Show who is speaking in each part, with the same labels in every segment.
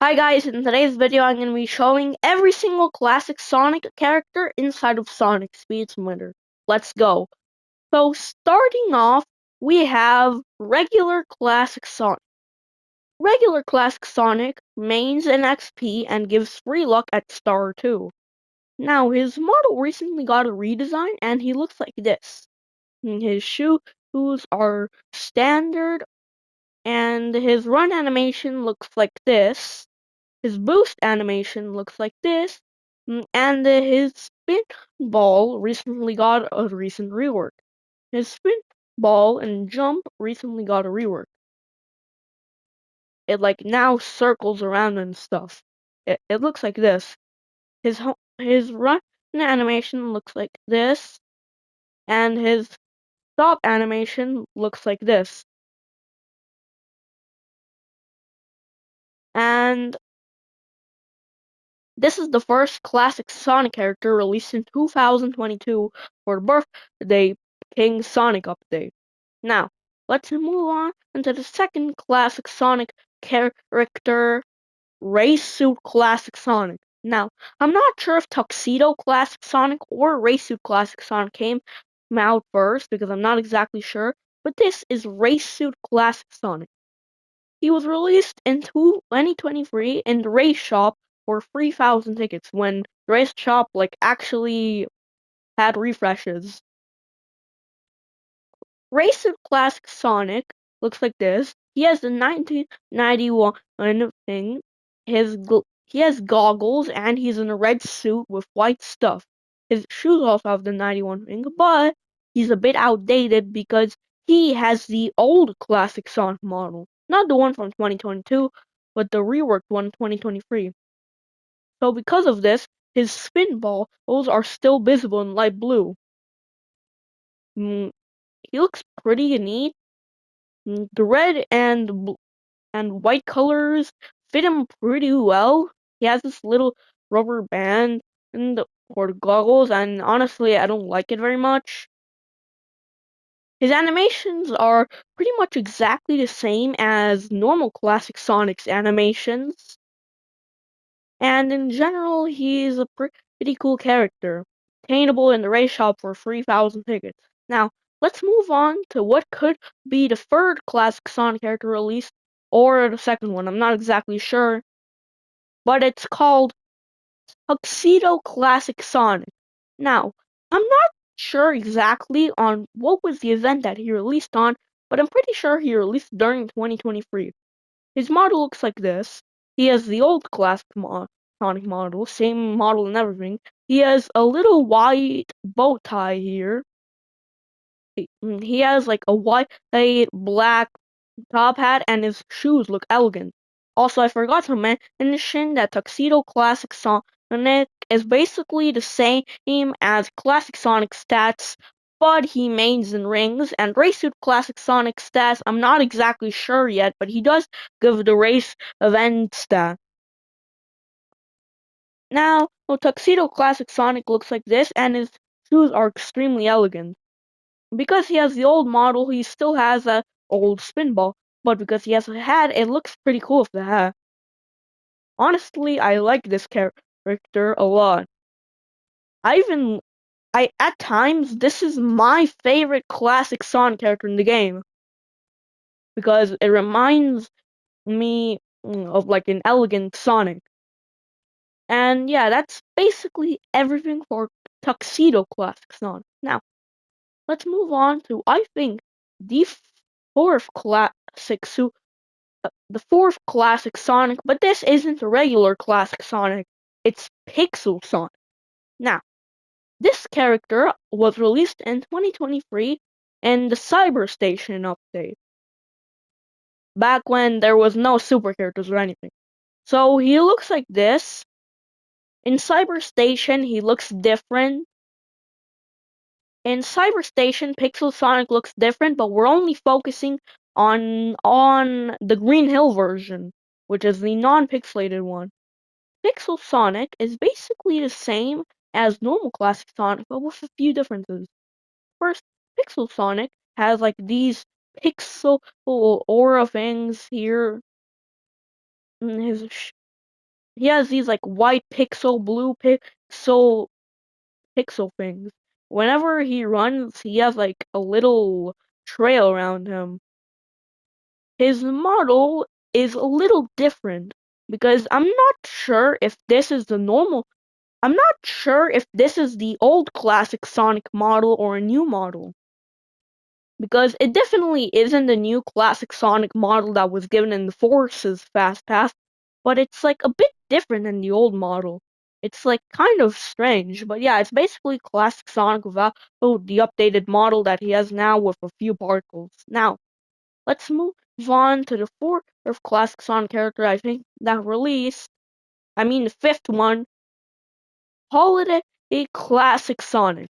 Speaker 1: Hi guys, in today's video I'm going to be showing every single classic Sonic character inside of Sonic Speed Simulator. Let's go. So starting off, we have regular classic Sonic. Regular classic Sonic mains an XP and gives free luck at Star 2. Now his model recently got a redesign and he looks like this. His shoes are standard and his run animation looks like this. His boost animation looks like this, and his spin ball recently got a recent rework. His spin ball and jump recently got a rework. It now circles around and stuff. It looks like this. His run animation looks like this, and his stop animation looks like this. And this is the first classic Sonic character released in 2022 for the birthday King Sonic update. Now, let's move on into the second classic Sonic character, Race Suit Classic Sonic. Now, I'm not sure if Tuxedo Classic Sonic or Race Suit Classic Sonic came out first because I'm not exactly sure, but this is Race Suit Classic Sonic. He was released in 2023 in the race shop for 3,000 tickets when the race shop actually had refreshes. Racer Classic Sonic looks like this. He has the 1991 thing. He has goggles and he's in a red suit with white stuff. His shoes also have the 91 thing, but he's a bit outdated because he has the old Classic Sonic model. Not the one from 2022, but the reworked one 2023. So because of this, his spin balls are still visible in light blue. He looks pretty neat. The red and white colors fit him pretty well. He has this little rubber band for the goggles, and honestly, I don't like it very much. His animations are pretty much exactly the same as normal classic Sonic's animations, and in general, he's a pretty cool character, attainable in the race shop for 3,000 tickets. Now, let's move on to what could be the third classic Sonic character released, or the second one, I'm not exactly sure, but it's called Tuxedo Classic Sonic. Now, I'm not sure exactly on what was the event that he released on, but I'm pretty sure he released during 2023. His model looks like this. He has the old classic Sonic model, same model and everything. He has a little white bow tie here. He has a white, black top hat, and his shoes look elegant. Also, I forgot to mention that Tuxedo Classic Sonic is basically the same as Classic Sonic stats, but he mains and rings, and Race Suit Classic Sonic stats, I'm not exactly sure yet, but he does give the race event stat. Now, Tuxedo Classic Sonic looks like this, and his shoes are extremely elegant. Because he has the old model, he still has a old spin ball, but because he has a hat, it looks pretty cool with the hat. Honestly, I like this character a lot. At times, this is my favorite classic Sonic character in the game because it reminds me of an elegant Sonic. And yeah, that's basically everything for Tuxedo Classic Sonic. Now, let's move on to, I think, the fourth classic the fourth classic Sonic, but this isn't a regular classic Sonic, it's Pixel Sonic. Now, this character was released in 2023 in the Cyber Station update, back when there was no super characters or anything. So he looks like this. In Cyber Station, he looks different. In Cyber Station, Pixel Sonic looks different, but we're only focusing on the Green Hill version, which is the non-pixelated one. Pixel Sonic is basically the same as normal classic Sonic, but with a few differences. First, Pixel Sonic has these pixel aura things here. His he has these like white pixel, blue pixel things. Whenever he runs, he has like a little trail around him. His model is a little different because I'm not sure if this is the old classic Sonic model or a new model. Because it definitely isn't the new classic Sonic model that was given in the Forces Fast Pass, but it's like a bit different than the old model. It's like kind of strange, but yeah, it's basically classic Sonic without the updated model that he has now with a few particles. Now, let's move on to the fourth classic Sonic character I think that released. I mean the fifth one, Holiday Classic Sonic.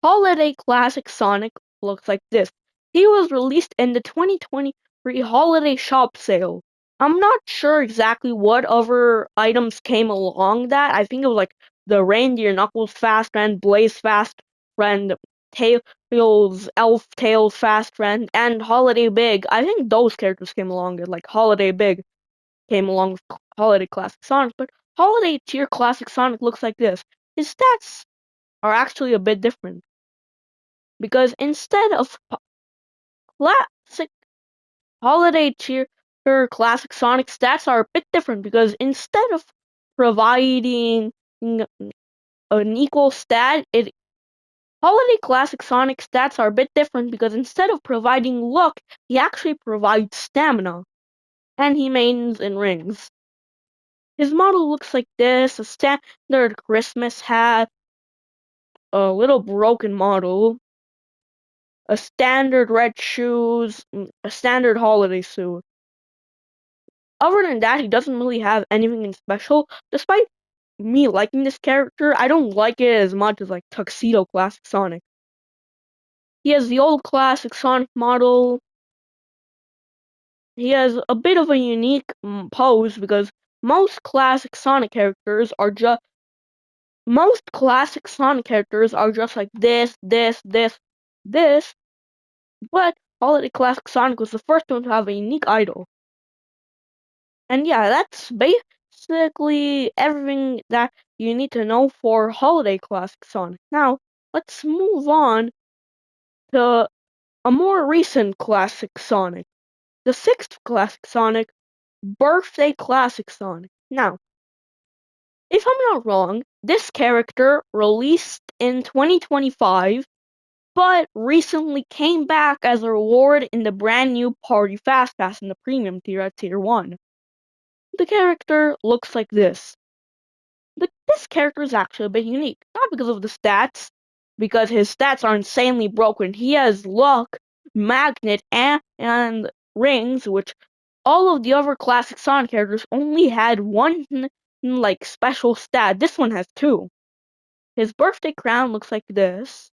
Speaker 1: Holiday Classic Sonic looks like this. He was released in the 2023 holiday shop sale. I'm not sure exactly what other items came along that. I think it was like the Reindeer Knuckles Fast Friend, Blaze Fast Friend, Tails, Elf Tails Fast Friend, and Holiday Big. I think those characters came along, like Holiday Big came along with Holiday Classic Sonic, but Holiday Tier Classic Sonic looks like this. His stats are actually a bit different because instead of classic holiday tier classic Sonic stats are a bit different because instead of providing an equal stat, it holiday classic Sonic stats are a bit different because instead of providing luck, he actually provides stamina, and he mains in rings. His model looks like this: a standard Christmas hat, a little broken model, a standard red shoes, a standard holiday suit. Other than that, he doesn't really have anything special. Despite me liking this character, I don't like it as much as like Tuxedo Classic Sonic. He has the old classic Sonic model. He has a bit of a unique pose because most classic Sonic characters are just like this. But Holiday Classic Sonic was the first one to have a unique idol. And yeah, that's basically everything that you need to know for Holiday Classic Sonic. Now, let's move on to a more recent Classic Sonic. The sixth Classic Sonic, Birthday Classic Sonic. Now, if I'm not wrong, this character released in 2025, but recently came back as a reward in the brand new Party Fast Pass in the Premium tier at Tier 1. The character looks like this. This character is actually a bit unique, not because of the stats, because his stats are insanely broken. He has luck, magnet, and rings, which all of the other classic Sonic characters only had one like special stat. This one has two. His birthday crown looks like this.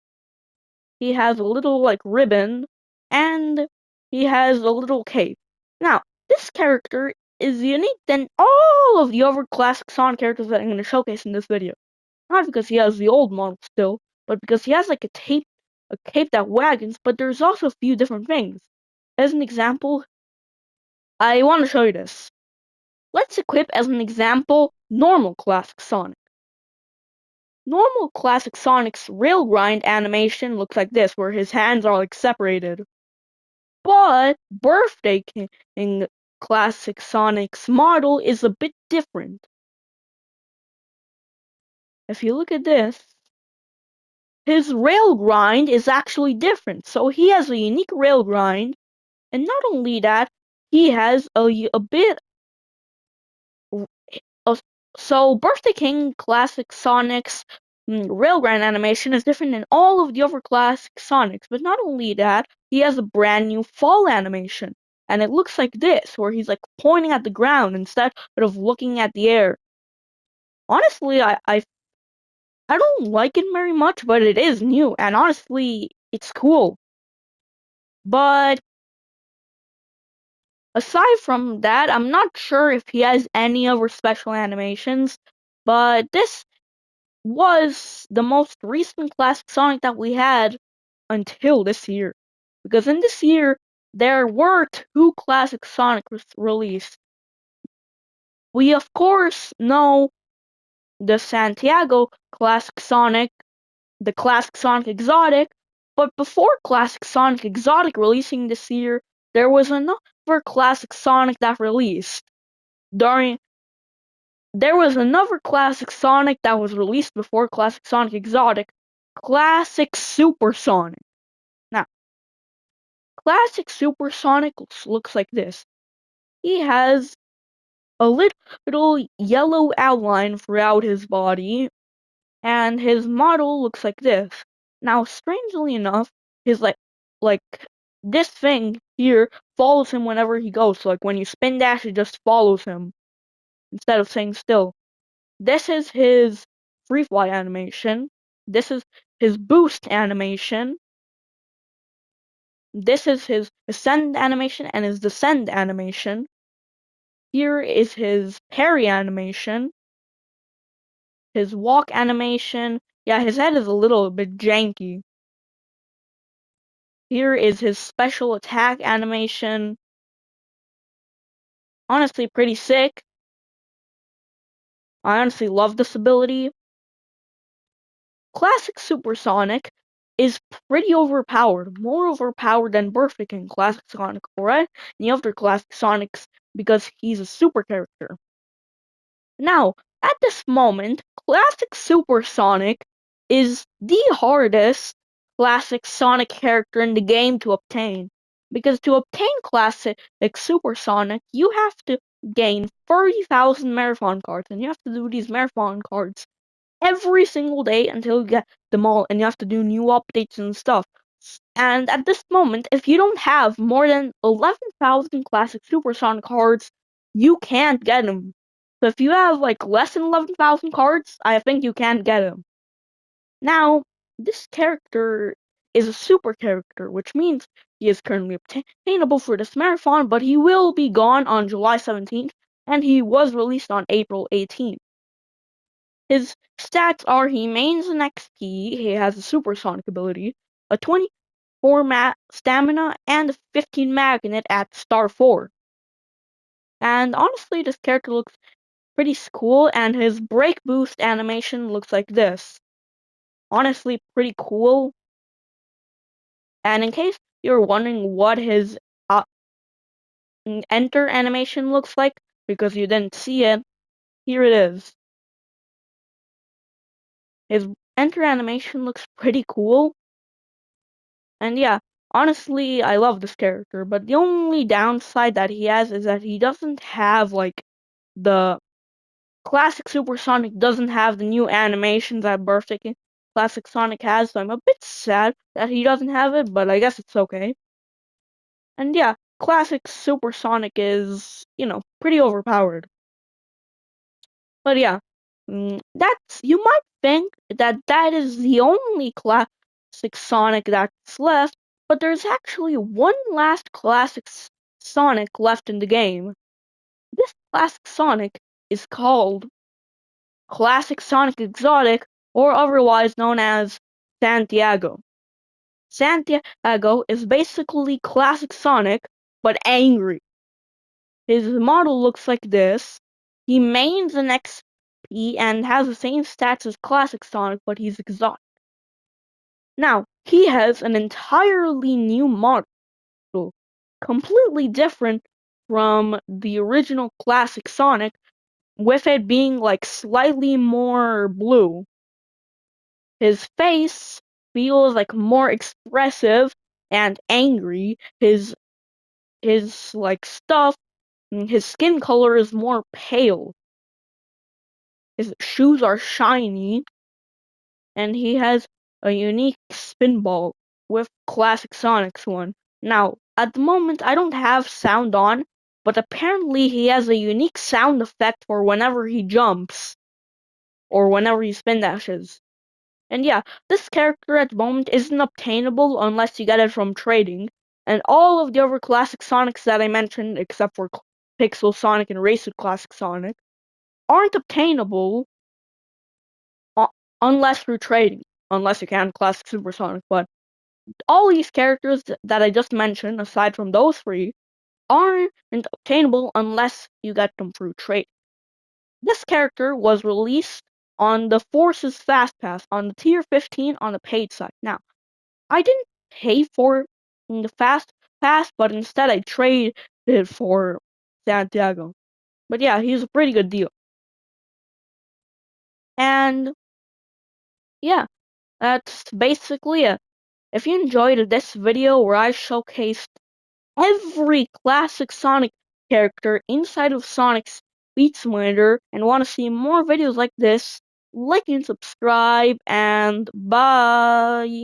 Speaker 1: He has a little like ribbon, and he has a little cape. Now, this character is unique than all of the other classic Sonic characters that I'm going to showcase in this video. Not because he has the old model still, but because he has like a cape that wagons, but there's also a few different things. As an example, I want to show you this. Let's equip as an example normal classic Sonic. Normal classic Sonic's rail grind animation looks like this, where his hands are like separated. But Birthday King classic Sonic's model is a bit different. If you look at this, his rail grind is actually different. So he has a unique rail grind, and not only that, he has a bit of so Birthday King Classic Sonic's rail grind animation is different than all of the other classic Sonics. But not only that, he has a brand new fall animation, and it looks like this, where he's like pointing at the ground instead of looking at the air. Honestly, I don't like it very much, but it is new, and honestly, it's cool. But aside from that, I'm not sure if he has any other special animations, but this was the most recent classic Sonic that we had until this year. Because in this year, there were two classic Sonic released. We of course know the Santiago Classic Sonic, the Classic Sonic Exotic, but before Classic Sonic Exotic releasing this year, there was another Classic Sonic that released. During There was another Classic Sonic that was released before Classic Sonic Exotic, Classic Supersonic. Now, Classic Supersonic looks like this. He has a little yellow outline throughout his body, and his model looks like this. Now, strangely enough, his like this thing here follows him whenever he goes. So, like when you spin dash, it just follows him instead of staying still. This is his free fly animation. This is his boost animation. This is his ascend animation and his descend animation. Here is his parry animation. His walk animation. Yeah, his head is a little bit janky. Here is his special attack animation. Honestly, pretty sick. I honestly love this ability. Classic Supersonic is pretty overpowered, more overpowered than Perfect in Classic Sonic 4 and the other Classic Sonics because he's a super character. Now, at this moment, Classic Supersonic is the hardest Classic Sonic character in the game to obtain. Because to obtain Classic Supersonic, you have to gain 30,000 Marathon cards, and you have to do these Marathon cards every single day until you get them all, and you have to do new updates and stuff. And at this moment, if you don't have more than 11,000 classic supersonic cards, you can't get them. So if you have like less than 11,000 cards, I think you can't get them. Now, this character is a super character, which means he is currently obtainable for this marathon, but he will be gone on July 17th, and he was released on April 18th. His stats are he mains an XP, he has a supersonic ability, a 24 stamina, and a 15 magnet at star 4. And honestly, this character looks pretty cool, and his break boost animation looks like this. Honestly, pretty cool. And in case you're wondering what his enter animation looks like, because you didn't see it, here it is. His enter animation looks pretty cool. And yeah, honestly, I love this character, but the only downside that he has is that he doesn't have, like, the classic Supersonic doesn't have the new animations that Birthday Classic Sonic has, so I'm a bit sad that he doesn't have it, but I guess it's okay. And yeah, classic Supersonic is, pretty overpowered. But yeah, you might think that that is the only classic Sonic that's left, but there's actually one last classic Sonic left in the game. This classic Sonic is called Classic Sonic Exotic, or otherwise known as Santiago. Santiago is basically classic Sonic, but angry. His model looks like this. He mains an XP and has the same stats as classic Sonic, but he's exotic. Now, he has an entirely new model, completely different from the original classic Sonic, with it being like slightly more blue. His face feels like more expressive and angry. His like stuff, his skin color is more pale. His shoes are shiny, and he has a unique spin ball with classic Sonic's one. Now, at the moment, I don't have sound on, but apparently he has a unique sound effect for whenever he jumps or whenever he spin dashes. And yeah, this character at the moment isn't obtainable unless you get it from trading, and all of the other classic Sonics that I mentioned, except for Pixel Sonic and Racer Classic Sonic, aren't obtainable unless through trading, unless you can Classic Supersonic. But all these characters that I just mentioned, aside from those three, aren't obtainable unless you get them through trade. This character was released on the Forces Fast Pass on the tier 15 on the paid side. Now, I didn't pay for the Fast Pass, but instead I traded it for Santiago. But yeah, he's a pretty good deal. And yeah, that's basically it. If you enjoyed this video where I showcased every classic Sonic character inside of Sonic's Beat Simulator and want to see more videos like this, like and subscribe, and bye!